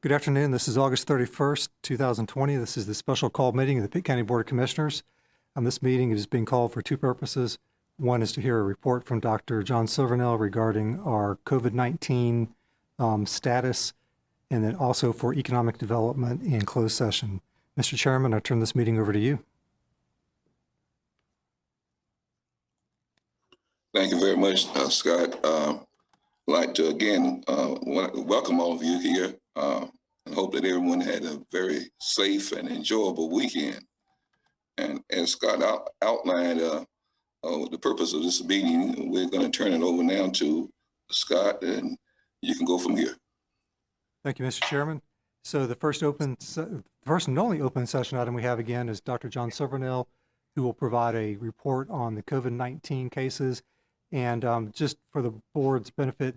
Good afternoon. This is August 31st, 2020. This is the special call meeting of the Pitt County Board of Commissioners. This meeting is being called for two purposes. One is to hear a report from Dr. John Silvernail regarding our COVID-19 status, and then also for economic development in closed session. Mr. Chairman, I turn this meeting over to you. Thank you very much, Scott. I'd like to again welcome all of you here and hope that everyone had a very safe and enjoyable weekend. And as Scott outlined the purpose of this meeting, we're going to turn it over now to Scott, and you can go from here. Thank you, Mr. Chairman. So the first and only open session item we have again is Dr. John Silvernail, who will provide a report on the COVID-19 cases. And just for the board's benefit,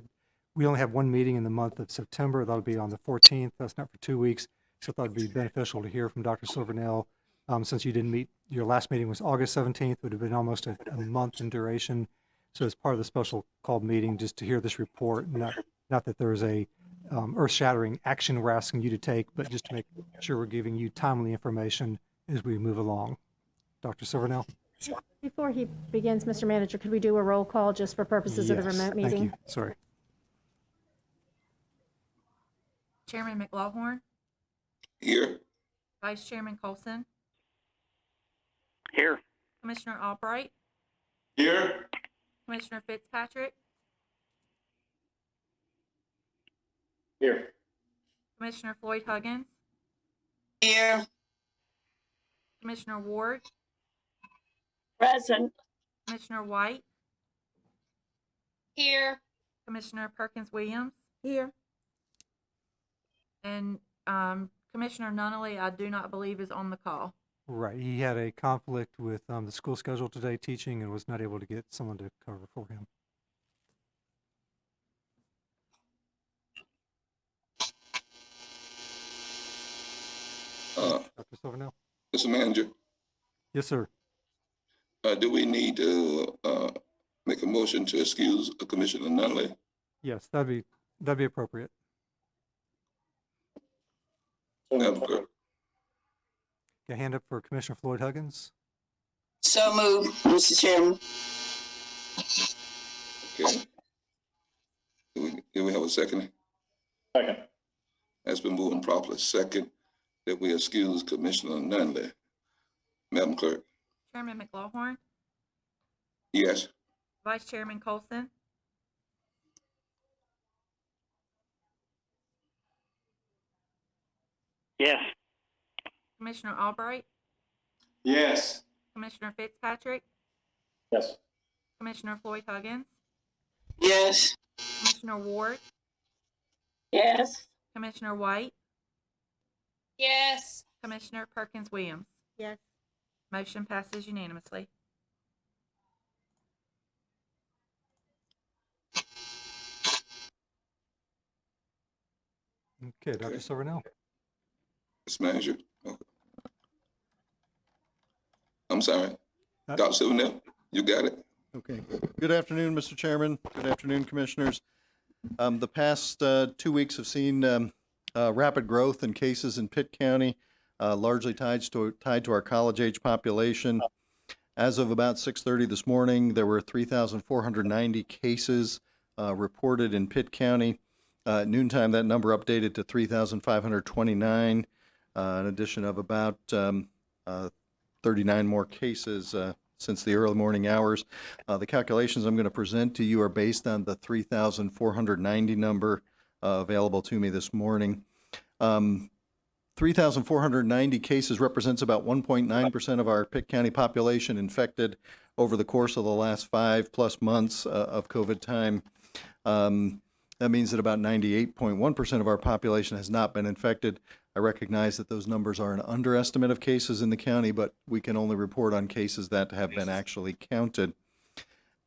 we only have one meeting in the month of September. That'll be on the 14th. That's not for 2 weeks. So I thought it'd be beneficial to hear from Dr. Silvernail. Since you didn't meet, your last meeting was August 17th, would have been almost a month in duration. So as part of the special called meeting, just to hear this report, not that there is a earth-shattering action we're asking you to take, but just to make sure we're giving you timely information as we move along. Dr. Silvernail? Before he begins, Mr. Manager, could we do a roll call just for purposes of the remote meeting? Thank you. Sorry. Chairman McLaughlin, Here. Vice Chairman Colson, Here. Commissioner Albright, Here. Commissioner Fitzpatrick, Here. Commissioner Floyd Huggins, Here. Commissioner Ward, Present. Commissioner White, Here. Commissioner Perkins Williams, Here. and Commissioner Nunnally, I do not believe is on the call. Right. He had a conflict with the school schedule today teaching and was not able to get someone to cover for him. Dr. Silvernail? Mr. Manager, Yes, sir. do we need to make a motion to excuse Commissioner Nunley? Yes, that'd be appropriate. Madam Clerk. Get a hand up for Commissioner Floyd Huggins. So moved, Mr. Chairman. Okay. Do we have a second? Second. That's been moved and properly second that we excuse Commissioner Nunley. Madam Clerk. Chairman McLaughlin, Yes. Vice Chairman Colson, Yes. Commissioner Albright, Yes. Commissioner Fitzpatrick, Yes. Commissioner Floyd Huggins, Yes. Commissioner Ward, Yes. Commissioner White, Yes. Commissioner Perkins Williams. Yes. Motion passes unanimously. Okay, Dr. Silvernail. Mr. Manager. Okay. I'm sorry. Uh, Dr. Silvernail, you got it. Okay. Good afternoon, Mr. Chairman. Good afternoon, Commissioners. The past 2 weeks have seen rapid growth in cases in Pitt County, largely tied to our college-age population. As of about 6:30 this morning, there were 3,490 cases reported in Pitt County. At noontime, that number updated to 3,529, an addition of about 39 more cases since the early morning hours. The calculations I'm going to present to you are based on the 3,490 number available to me this morning. 3,490 cases represents about 1.9% of our Pitt County population infected over the course of the last 5+ months of COVID time. That means that about 98.1% of our population has not been infected. I recognize that those numbers are an underestimate of cases in the county, but we can only report on cases that have been actually counted.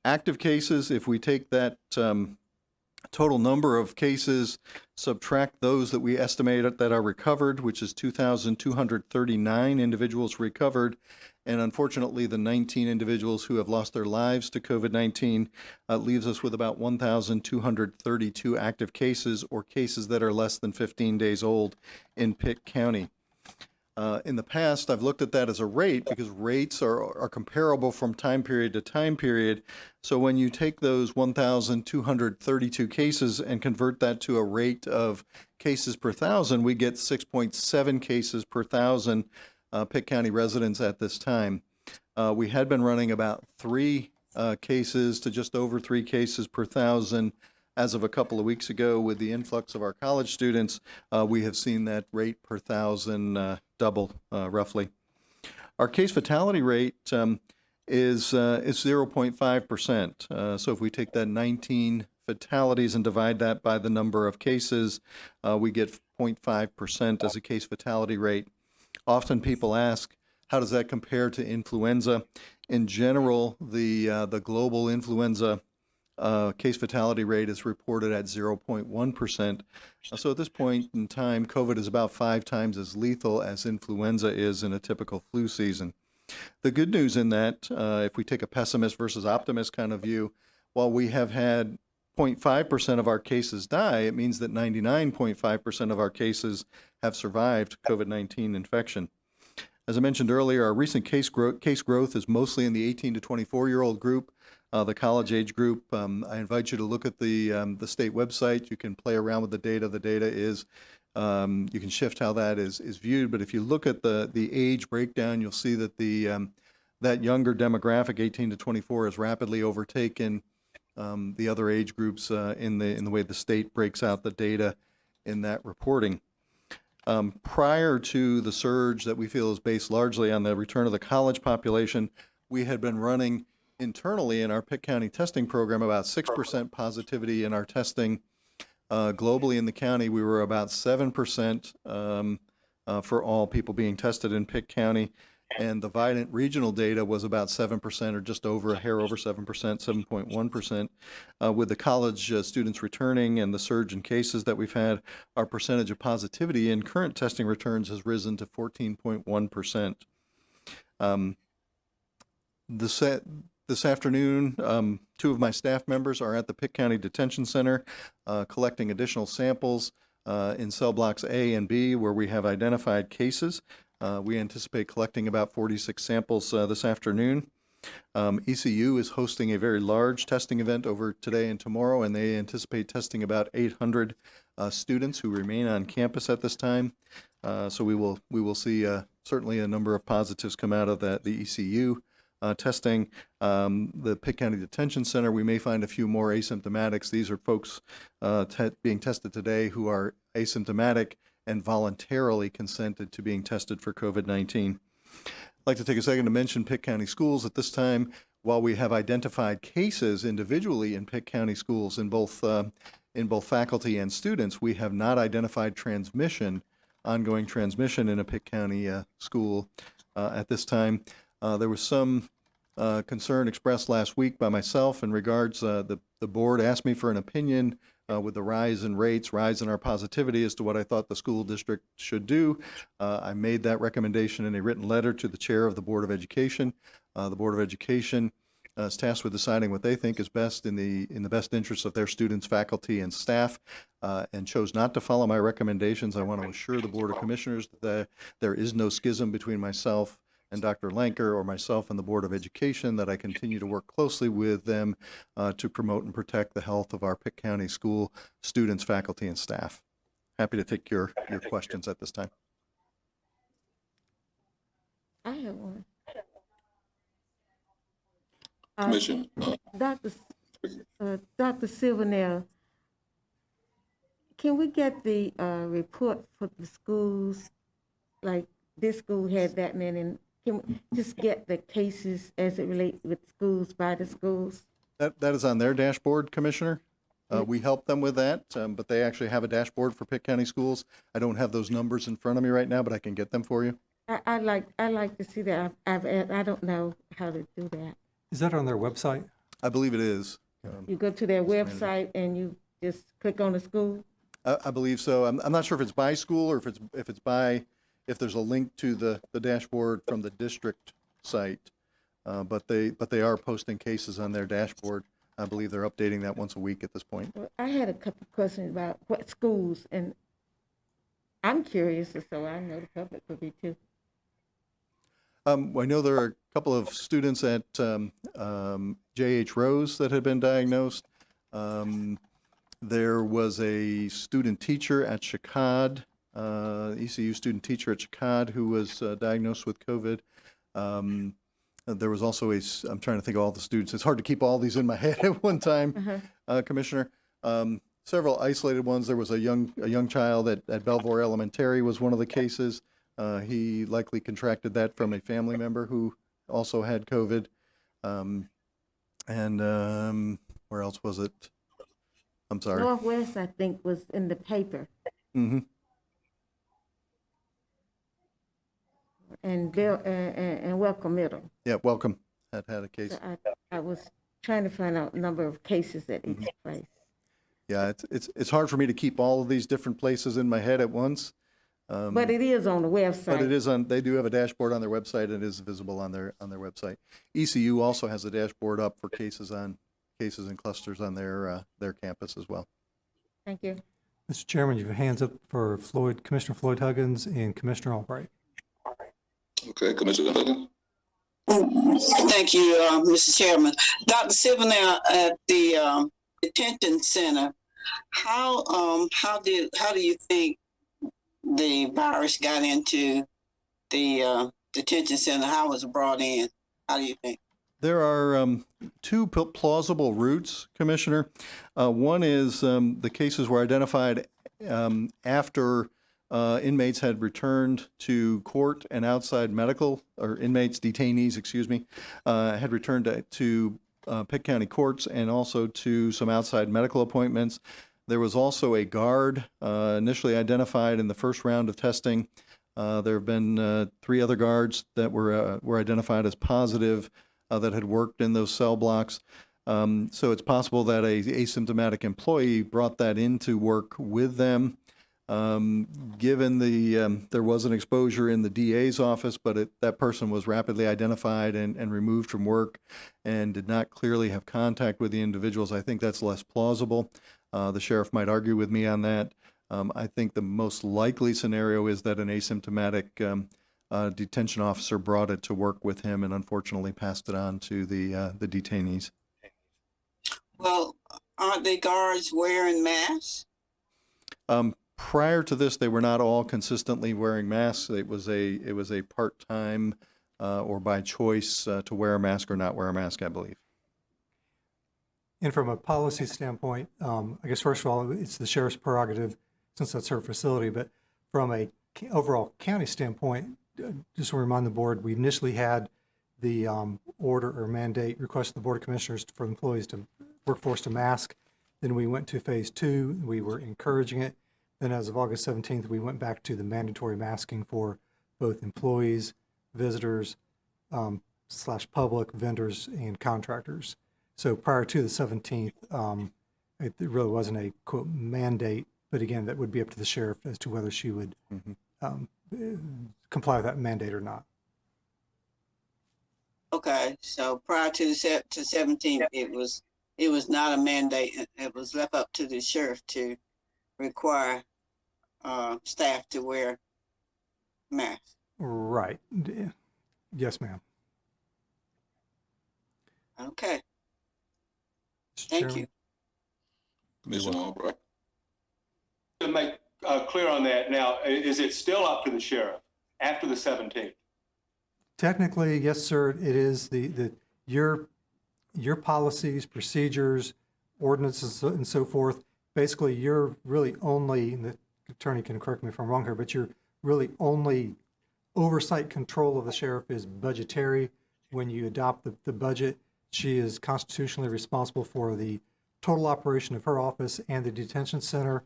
Active cases, if we take that total number of cases, subtract those that we estimate that are recovered, which is 2,239 individuals recovered, And unfortunately, the 19 individuals who have lost their lives to COVID-19 leaves us with about 1,232 active cases, or cases that are less than 15 days old in Pitt County. In the past, I've looked at that as a rate because rates are comparable from time period to time period. So when you take those 1,232 cases and convert that to a rate of cases per thousand, we get 6.7 cases per thousand Pitt County residents at this time. We had been running about 3 cases to just over 3 cases per thousand. As of a couple of weeks ago, with the influx of our college students, we have seen that rate per thousand double roughly. Our case fatality rate is 0.5%. So if we take that 19 fatalities and divide that by the number of cases, we get 0.5% as a case fatality rate. Often people ask, how does that compare to influenza? In general, the global influenza case fatality rate is reported at 0.1%. So at this point in time, COVID is about 5 times as lethal as influenza is in a typical flu season. The good news in that, if we take a pessimist versus optimist kind of view, while we have had 0.5% of our cases die, it means that 99.5% of our cases have survived COVID-19 infection. As I mentioned earlier, our recent case growth is mostly in the 18 to 24-year-old group. The college age group, I invite you to look at the state website. You can play around with the data. The data is, you can shift how that is viewed. But if you look at the age breakdown, you'll see that that younger demographic, 18 to 24, has rapidly overtaken the other age groups in the way the state breaks out the data in that reporting. Prior to the surge that we feel is based largely on the return of the college population, we had been running internally in our Pitt County testing program about 6% positivity in our testing. Globally in the county, we were about 7% for all people being tested in Pitt County. And the Vidant regional data was about 7%, or just over a hair over 7%, 7.1%. With the college students returning and the surge in cases that we've had, our percentage of positivity in current testing returns has risen to 14.1%. This afternoon, 2 of my staff members are at the Pitt County Detention Center collecting additional samples in cell blocks A and B, where we have identified cases. We anticipate collecting about 46 samples this afternoon. ECU is hosting a very large testing event over today and tomorrow, and they anticipate testing about 800 students who remain on campus at this time. So we will see certainly a number of positives come out of the ECU testing. The Pitt County Detention Center, we may find a few more asymptomatics. These are folks being tested today who are asymptomatic and voluntarily consented to being tested for COVID-19. I'd like to take a second to mention Pitt County Schools. At this time, while we have identified cases individually in Pitt County Schools in both faculty and students, we have not identified ongoing transmission in a Pitt County school at this time. There was some concern expressed last week by myself in regards, the board asked me for an opinion with the rise in rates, rise in our positivity as to what I thought the school district should do. I made that recommendation in a written letter to the chair of the Board of Education. The Board of Education is tasked with deciding what they think is best in the best interest of their students, faculty, and staff, and chose not to follow my recommendations. I want to assure the Board of Commissioners that there is no schism between myself and Dr. Lanker or myself and the Board of Education, that I continue to work closely with them to promote and protect the health of our Pitt County school students, faculty, and staff. Happy to take your questions at this time. I have one. Commissioner, Dr. Silvernail, can we get the report for the schools? Like this school had that many. Can we just get the cases as it relates with schools by the schools? That is on their dashboard, Commissioner. We help them with that, but they actually have a dashboard for Pitt County schools. I don't have those numbers in front of me right now, but I can get them for you. I like to see that. I don't know how to do that. Is that on their website? I believe it is. You go to their website and you just click on the school? I believe so. I'm not sure if it's by school or if there's a link to the dashboard from the district site, but they are posting cases on their dashboard. I believe they're updating that once a week at this point. Well, I had a couple of questions about what schools, and I'm curious, so I know the public would be too. I know there are a couple of students at J.H. Rose that had been diagnosed. There was a student teacher at Chicad, ECU student teacher at Chicad, who was diagnosed with COVID. There was also I'm trying to think of all the students. It's hard to keep all these in my head at one time, Commissioner. Several isolated ones. There was a young child at Belvoir Elementary was one of the cases. He likely contracted that from a family member who also had COVID. Where else was it? I'm sorry. Northwest, I think, was in the paper. Mm-hmm. And Welcome Middle. Yeah, Welcome had a case. So I was trying to find out number of cases at each place. Yeah, it's hard for me to keep all of these different places in my head at once. But it is on the website. But it is on. They do have a dashboard on their website, and it is visible on their website. ECU also has a dashboard up for cases and clusters on their campus as well. Thank you. Mr. Chairman, you have hands up for Commissioner Floyd Huggins and Commissioner Albright. Okay, Commissioner Huggins. Thank you, Mr. Chairman. Dr. Silvernail, at the detention center, how do you think the virus got into the detention center? How was it brought in? How do you think? There are two plausible routes, Commissioner. One is the cases were identified after inmates had returned to court and outside medical, or detainees, had returned to Pitt County courts and also to some outside medical appointments. There was also a guard initially identified in the first round of testing. There have been 3 other guards that were identified as positive that had worked in those cell blocks. So it's possible that a asymptomatic employee brought that into work with them. Given there was an exposure in the DA's office, but that person was rapidly identified and removed from work and did not clearly have contact with the individuals, I think that's less plausible. The sheriff might argue with me on that. I think the most likely scenario is that an asymptomatic detention officer brought it to work with him and unfortunately passed it on to the detainees. Well, aren't the guards wearing masks? Prior to this, they were not all consistently wearing masks. It was a part-time or by choice to wear a mask or not wear a mask, I believe. And from a policy standpoint, I guess first of all, it's the sheriff's prerogative since that's her facility. But from a overall county standpoint, just to remind the board, we initially had the order or mandate request the Board of Commissioners for employees to workforce to mask. Then we went to phase 2. We were encouraging it. Then as of August 17th, we went back to the mandatory masking for both employees, visitors, / public, vendors, and contractors. So prior to the 17th, it really wasn't a, quote, mandate, but again, that would be up to the sheriff as to whether she would comply with that mandate or not. Okay, so prior to the 17th, it was not a mandate. It was left up to the sheriff to require staff to wear masks. Right. Yes, ma'am. Okay, Mr. thank Chairman. you. Commissioner Albright. To make clear on that, now, is it still up to the sheriff after the 17th? Technically, yes, sir. It is your policies, procedures, ordinances, and so forth. Basically, you're really only, and the attorney can correct me if I'm wrong here, but you're really only oversight control of the sheriff is budgetary. When you adopt the budget, she is constitutionally responsible for the total operation of her office and the detention center.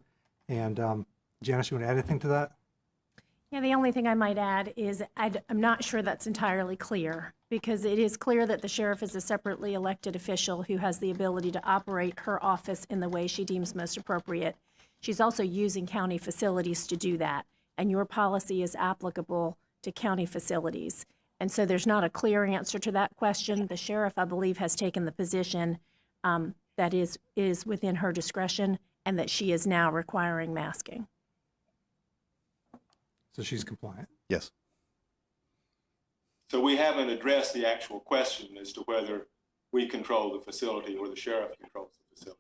And Janice, you want to add anything to that? Yeah, the only thing I might add is I'm not sure that's entirely clear, because it is clear that the sheriff is a separately elected official who has the ability to operate her office in the way she deems most appropriate. She's also using county facilities to do that, and your policy is applicable to county facilities. And so there's not a clear answer to that question. The sheriff, I believe, has taken the position that is within her discretion and that she is now requiring masking. So she's compliant. Yes. So we haven't addressed the actual question as to whether we control the facility or the sheriff controls the facility.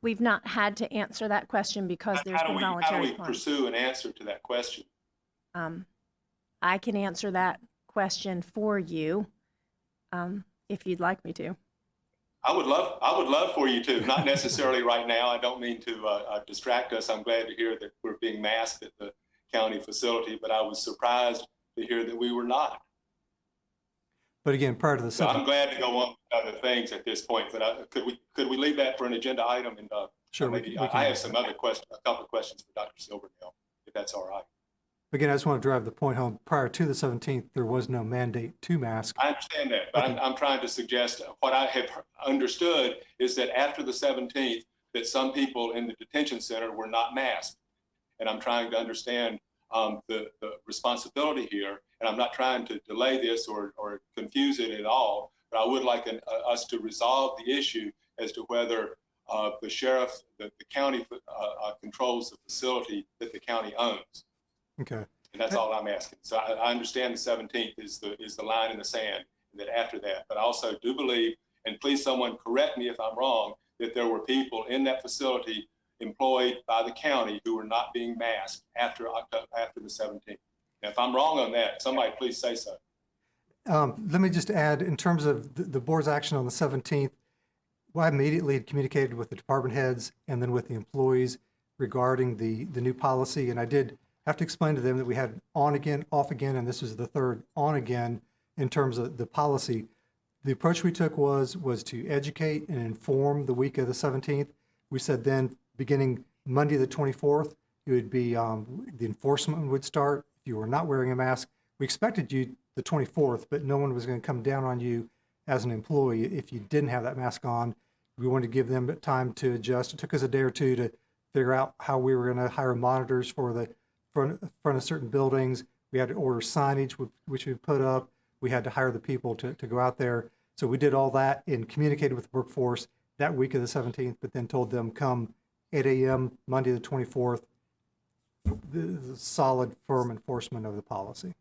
We've not had to answer that question because there's been How voluntary do we plunge. pursue an answer to that question? I can answer that question for you if you'd like me to. I would love for you to, not necessarily right now. I don't mean to distract us. I'm glad to hear that we're being masked at the county facility, but I was surprised to hear that we were not. But again, prior to the So I'm 17th, glad to go on with other things at this point, but could we leave that for an agenda item? And sure, maybe we can I do have that. some other questions, a couple of questions for Dr. Silvernail, if that's all right. Again, I just want to drive the point home. Prior to the 17th, there was no mandate to mask. I understand that, but Okay. I'm trying to suggest what I have understood is that after the 17th, that some people in the detention center were not masked. And I'm trying to understand the responsibility here. And I'm not trying to delay this or confuse it at all, but I would like us to resolve the issue as to whether the sheriff, the county controls the facility that the county owns. Okay. And that's all I'm asking. So I understand the 17th is the line in the sand, and that after that, but I also do believe, and please someone correct me if I'm wrong, that there were people in that facility employed by the county who were not being masked after the 17th. Now, if I'm wrong on that, somebody please say so. Let me just add, in terms of the board's action on the 17th, well, I immediately had communicated with the department heads and then with the employees regarding the new policy. And I did have to explain to them that we had on again, off again, and this was the third on again in terms of the policy. The approach we took was to educate and inform the week of the 17th. We said then, beginning Monday the 24th, it would be the enforcement would start if you were not wearing a mask. We expected you the 24th, but no one was going to come down on you as an employee if you didn't have that mask on. We wanted to give them time to adjust. It took us a day or two to figure out how we were going to hire monitors for the front of certain buildings. We had to order signage, which we put up. We had to hire the people to go out there. So we did all that and communicated with the workforce that week of the 17th, but then told them come 8 a.m. Monday the 24th, the solid, firm enforcement of the policy.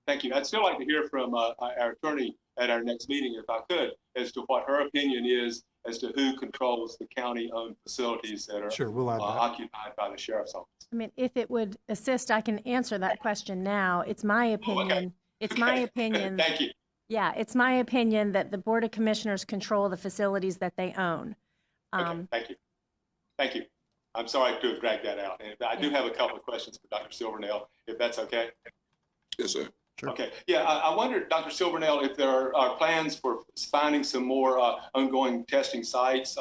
Thank you. I'd still like to hear from our attorney at our next meeting, if I could, as to what her opinion is as to who controls the county-owned facilities that are Sure, we'll add that. occupied by the sheriff's office. I mean, if it would assist, I can answer that question now. It's my opinion. It's my opinion. Thank you. Yeah, it's my opinion that the Board of Commissioners control the facilities that they own. Okay, thank you. Thank you. I'm sorry to have dragged that out. And I do have a couple of questions for Dr. Silvernail, if that's okay. Yes, sir. Sure. Okay. Yeah, I wondered, Dr. Silvernail, if there are plans for finding some more ongoing testing sites.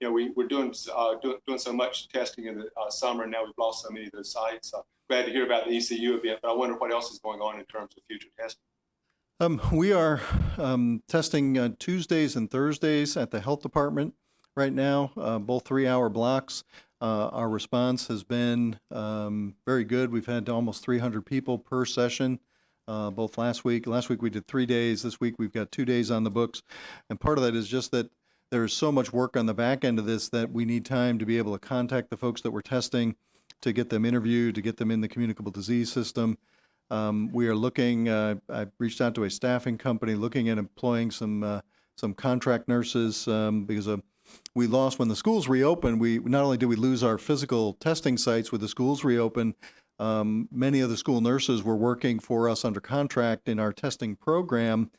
We're doing so much testing in the summer, and now we've lost so many of those sites. Glad to hear about the ECU event, but I wonder what else is going on in terms of future testing. We are testing Tuesdays and Thursdays at the health department right now, both 3-hour blocks. Our response has been very good. We've had almost 300 people per session, both last week. Last week we did 3 days. This week we've got 2 days on the books. And part of that is just that there's so much work on the back end of this that we need time to be able to contact the folks that we're testing, to get them interviewed, to get them in the communicable disease system. We are looking, I reached out to a staffing company looking at employing some contract nurses because we lost, when the schools reopened, not only did we lose our physical testing sites with the schools reopened, many of the school nurses were working for us under contract in our testing program,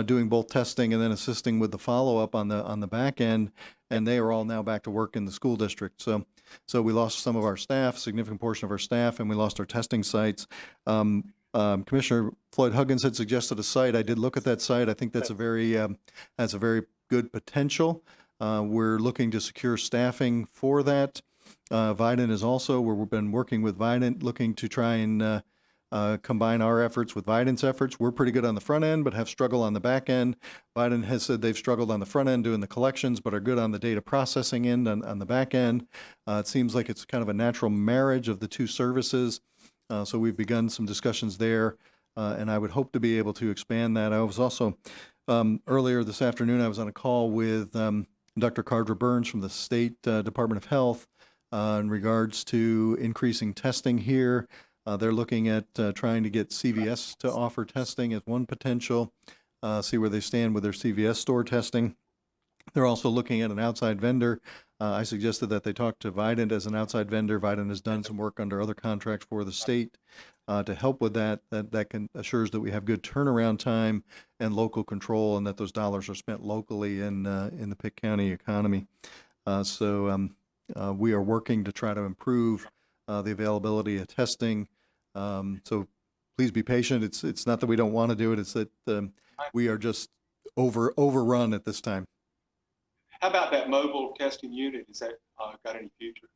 doing both testing and then assisting with the follow-up on the back end, and they are all now back to work in the school district. So we lost some of our staff, significant portion of our staff, and we lost our testing sites. Commissioner Floyd Huggins had suggested a site. I did look at that site. I think that's a very good potential. We're looking to secure staffing for that. Vidant is also, where we've been working with Vidant, looking to try and combine our efforts with Vidant's efforts. We're pretty good on the front end, but have struggled on the back end. Vidant has said they've struggled on the front end doing the collections, but are good on the data processing end on the back end. It seems like it's kind of a natural marriage of the two services. So we've begun some discussions there. and I would hope to be able to expand that. I was also, earlier this afternoon, I was on a call with Dr. Cardra Burns from the State Department of Health in regards to increasing testing here. They're looking at trying to get CVS to offer testing as one potential, see where they stand with their CVS store testing. They're also looking at an outside vendor. I suggested that they talk to Vidant as an outside vendor. Vidant has done some work under other contracts for the state to help with that. That can assures that we have good turnaround time and local control, and that those dollars are spent locally in the Pitt County economy. We are working to try to improve the availability of testing. So please be patient. It's not that we don't want to do it. It's that we are just overrun at this time. How about that mobile testing unit? Is that got any future?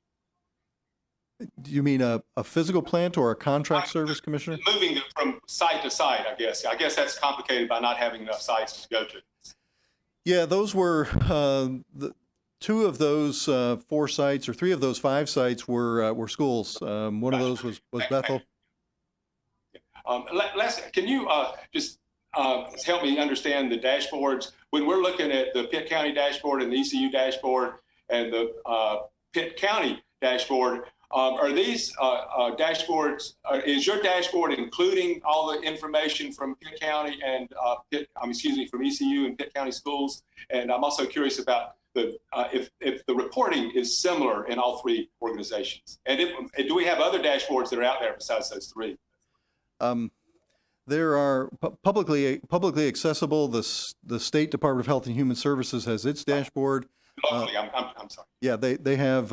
Do you mean a physical plant or a contract service, Commissioner? Moving it from site to site, I guess. I guess that's complicated by not having enough sites to go to. Yeah, those were two of those 4 sites, or 3 of those 5 sites were schools. One of those was Bethel. Can you just help me understand the dashboards? When we're looking at the Pitt County dashboard and the ECU dashboard and the Pitt County dashboard, are these dashboards, is your dashboard including all the information from Pitt County and from ECU and Pitt County schools? And I'm also curious about if the reporting is similar in all 3 organizations. And do we have other dashboards that are out there besides those 3? There are publicly accessible. The State Department of Health and Human Services has its dashboard. Locally, I'm sorry. Yeah, they have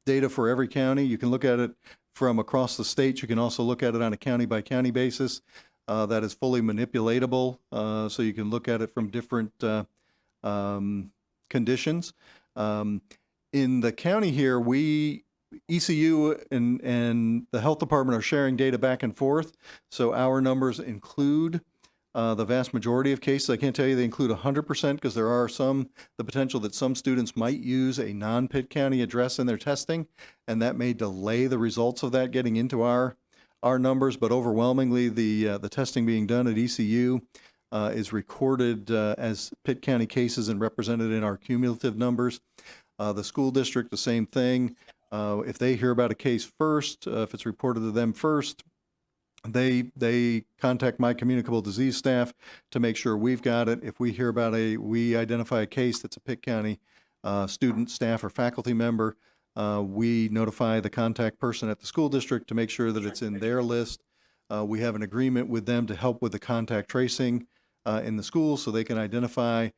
data for every county. You can look at it from across the state. You can also look at it on a county by county basis. That is fully manipulatable, so you can look at it from different conditions. In the county here, ECU and the health department are sharing data back and forth. So our numbers include the vast majority of cases. I can't tell you they include 100% because there are the potential that some students might use a non-Pitt County address in their testing, and that may delay the results of that getting into our numbers. But overwhelmingly, the testing being done at ECU is recorded as Pitt County cases and represented in our cumulative numbers. The school district, the same thing. If they hear about a case first, if it's reported to them first, they contact my communicable disease staff to make sure we've got it. If we hear about we identify a case that's a Pitt County student, staff, or faculty member, we notify the contact person at the school district to make sure that it's in their list. We have an agreement with them to help with the contact tracing in the school so they can identify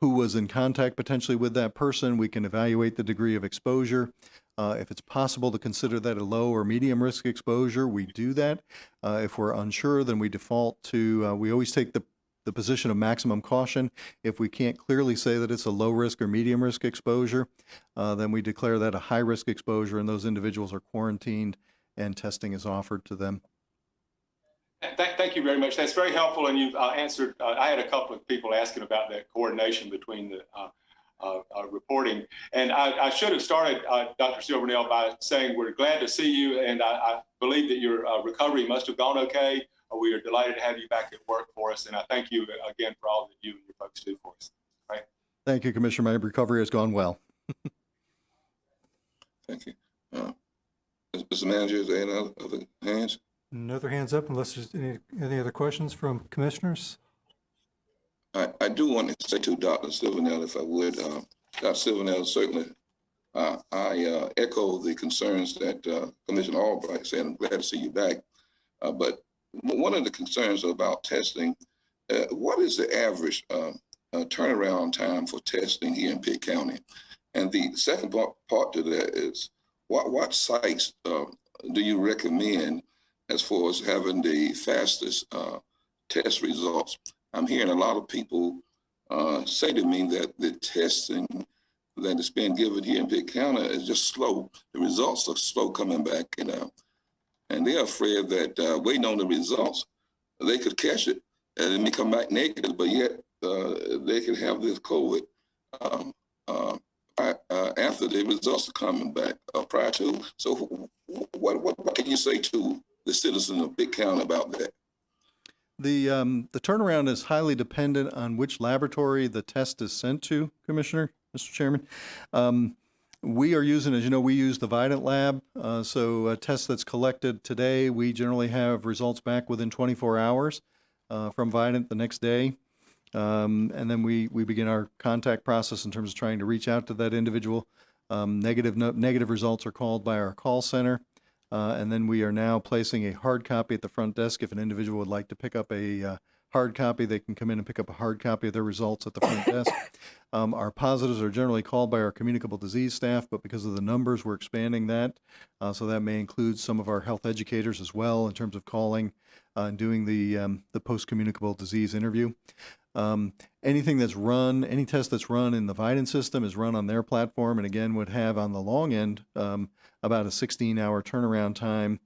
who was in contact potentially with that person. We can evaluate the degree of exposure. If it's possible to consider that a low or medium risk exposure, we do that. If we're unsure, then we default to, we always take the position of maximum caution. If we can't clearly say that it's a low risk or medium risk exposure, then we declare that a high risk exposure, and those individuals are quarantined and testing is offered to them. Thank you very much. That's very helpful, and you've answered. I had a couple of people asking about that coordination between the reporting, and I should have started, Dr. Silvernail, by saying we're glad to see you, and I believe that your recovery must have gone okay. We are delighted to have you back at work for us, and I thank you again for all that you and your folks do for us. Right? Thank you, Commissioner. My recovery has gone well. Thank you. Mr. Manager, is there any other hands? No other hands up unless there's any other questions from commissioners. I do want to say to Dr. Silvernail, if I would, Dr. Silvernail, certainly I echo the concerns that Commissioner Albright said. I'm glad to see you back. But one of the concerns about testing, what is the average turnaround time for testing here in Pitt County? And the second part to that is, what sites do you recommend as far as having the fastest test results? I'm hearing a lot of people say to me that the testing that is being given here in Pitt County is just slow. The results are slow coming back, and they're afraid that waiting on the results, they could catch it and it may come back negative, but yet they could have this COVID after the results are coming back prior to. So what can you say to the citizens of Pitt County about that? The turnaround is highly dependent on which laboratory the test is sent to, Commissioner, Mr. Chairman. We are using, as you know, we use the Vidant lab. So a test that's collected today, we generally have results back within 24 hours from Vidant the next day. And then we begin our contact process in terms of trying to reach out to that individual. Negative results are called by our call center. And then we are now placing a hard copy at the front desk. If an individual would like to pick up a hard copy, they can come in and pick up a hard copy of their results at the front desk. Our positives are generally called by our communicable disease staff, but because of the numbers, we're expanding that. So that may include some of our health educators as well in terms of calling and doing the post-communicable disease interview. Anything that's run, any test that's run in the Vidant system is run on their platform, and again would have on the long end about a 16-hour turnaround time.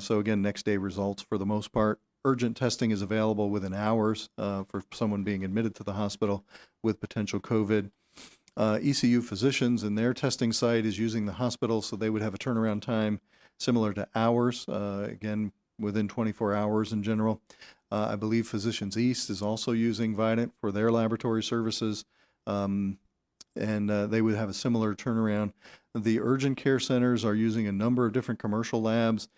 So again, next day results for the most part. Urgent testing is available within hours for someone being admitted to the hospital with potential COVID. ECU physicians and their testing site is using the hospital, so they would have a turnaround time similar to ours, again, within 24 hours in general. I believe Physicians East is also using Vidant for their laboratory services, and they would have a similar turnaround. The urgent care centers are using a number of different commercial labs.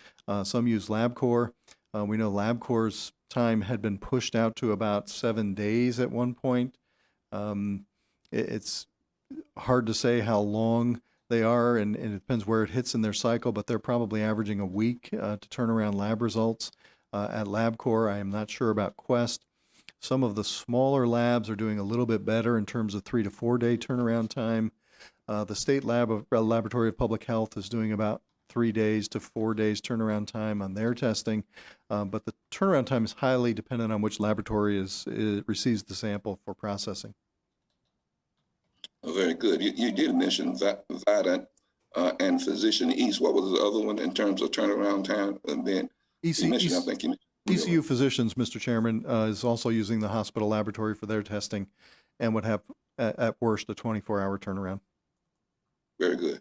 Some use LabCorp. We know LabCorp's time had been pushed out to about 7 days at one point. It's hard to say how long they are, and it depends where it hits in their cycle, but they're probably averaging a week to turn around lab results. At LabCorp, I am not sure about Quest. Some of the smaller labs are doing a little bit better in terms of 3 to 4 day turnaround time. The State Laboratory of Public Health is doing about 3 days to 4 days turnaround time on their testing, but the turnaround time is highly dependent on which laboratory receives the sample for processing. Oh, very good. You did mention Vidant and Physician East. What was the other one in terms of turnaround time? And then you mentioned, I think you mentioned ECU Physicians, Mr. Chairman, is also using the hospital laboratory for their testing and would have, at worst, a 24-hour turnaround. Very good.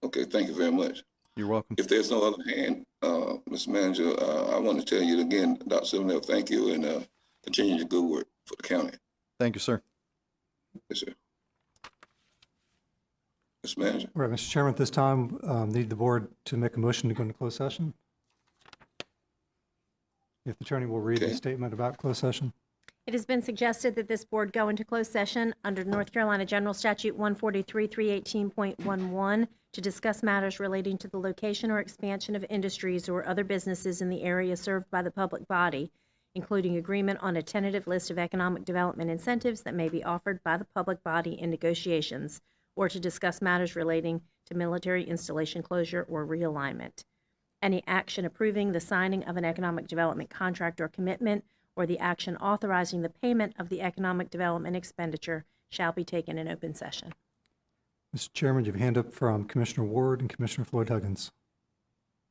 Okay, thank you very much. You're welcome. If there's no other hand, Mr. Manager, I want to tell you again, Dr. Silvernail, thank you, and continue your good work for the county. Thank you, sir. Yes, sir. Mr. Manager. All right, Mr. Chairman, at this time, need the board to make a motion to go into closed session. If the attorney will read the Okay. statement about closed session. It has been suggested that this board go into closed session under North Carolina General Statute 143-318.11 to discuss matters relating to the location or expansion of industries or other businesses in the area served by the public body, including agreement on a tentative list of economic development incentives that may be offered by the public body in negotiations, or to discuss matters relating to military installation closure or realignment. Any action approving the signing of an economic development contract or commitment, or the action authorizing the payment of the economic development expenditure shall be taken in open session. Mr. Chairman, you have a hand up from Commissioner Ward and Commissioner Floyd Huggins.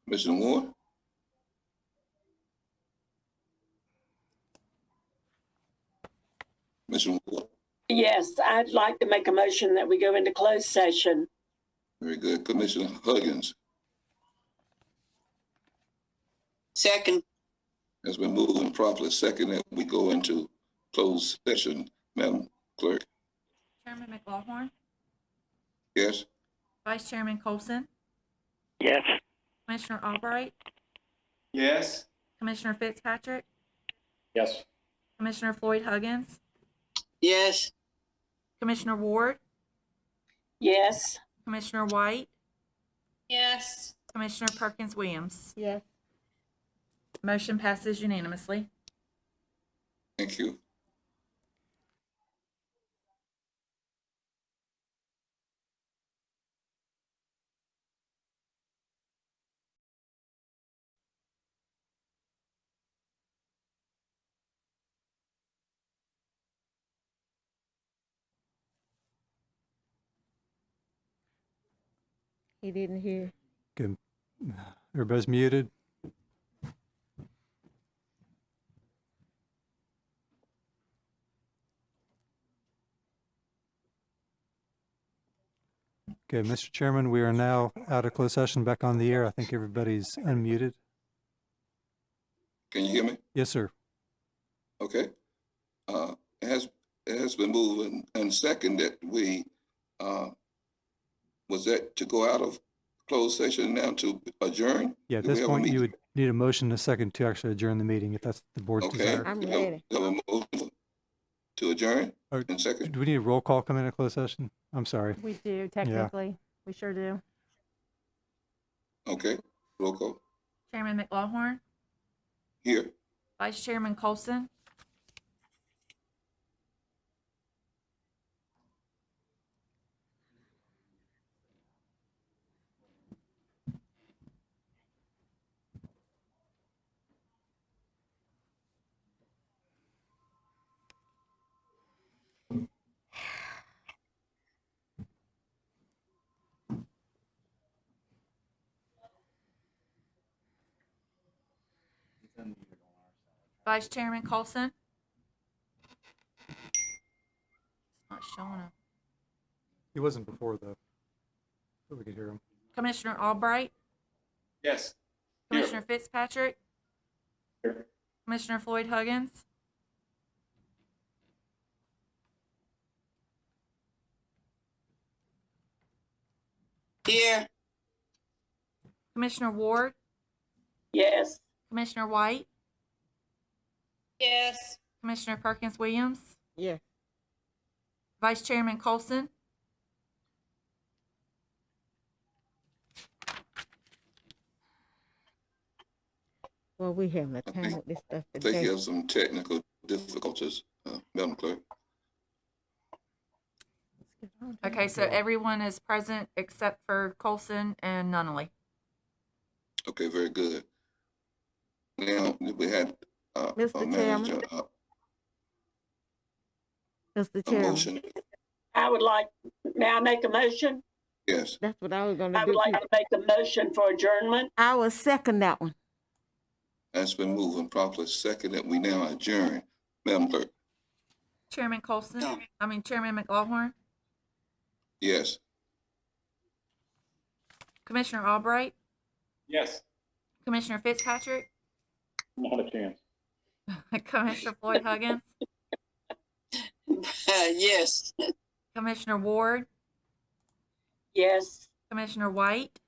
Commissioner Ward? Commissioner Ward? Yes, I'd like to make a motion that we go into closed session. Very good. Commissioner Huggins Second. has been moved and properly second that we go into closed session. Madam Clerk? Chairman McLaughlin, Yes? Vice Chairman Colson, Yes. Commissioner Albright, Yes? Commissioner Fitzpatrick, Yes. Commissioner Floyd Huggins, Yes. Commissioner Ward, Yes. Commissioner White, Yes. Commissioner Perkins Williams. Yes. Motion passes unanimously. Thank you. He didn't hear. Good. Everybody's muted. Okay, Mr. Chairman, we are now out of closed session, back on the air. I think everybody's unmuted. Can you hear me? Yes, sir. Okay. It has been moved and second that we, was that to go out of closed session now to adjourn? Yeah, at Do we this have a point, you meeting? would need a motion and a second to actually adjourn the meeting, if that's the board's Okay. desire. I'm We ready. have a motion to adjourn Or in second? do we need a roll call coming in a closed session? I'm sorry. We do, technically. We sure do. Okay, roll call. Chairman McLaughlin, Here. Vice Chairman Colson, Vice Chairman Colson. It's not showing up. He wasn't before, though, but we could hear him. Commissioner Albright, Yes. Here. Commissioner Fitzpatrick, Here. Commissioner Floyd Huggins, Here. Commissioner Ward, Yes. Commissioner White, Yes. Commissioner Perkins Williams, Yes. Vice Chairman Colson, Well, we having a I time think- with this stuff I think you today. have some technical difficulties, Madam Clerk. Okay, so everyone is present except for Colson and Nunnally. Okay, very good. Now, we had Mr. a manager, Chairman? Mr. a Chairman, motion. I would like, may I make a motion? Yes, that's what I was gonna I do would like too. to make a motion for adjournment. I will second that one. that's been moved and properly seconded. We now adjourn. Madam Clerk. Chairman Colson, No. Chairman McLaughlin, Yes. Commissioner Albright, Yes. Commissioner Fitzpatrick, Not a chance. Commissioner Floyd Huggins, Yes. Commissioner Ward, Yes. Commissioner White,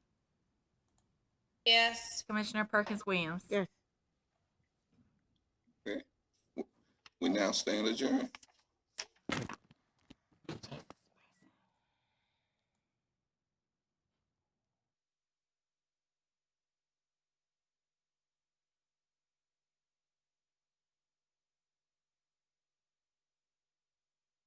Yes. Commissioner Perkins Williams. Yes. Okay. We now stand adjourned.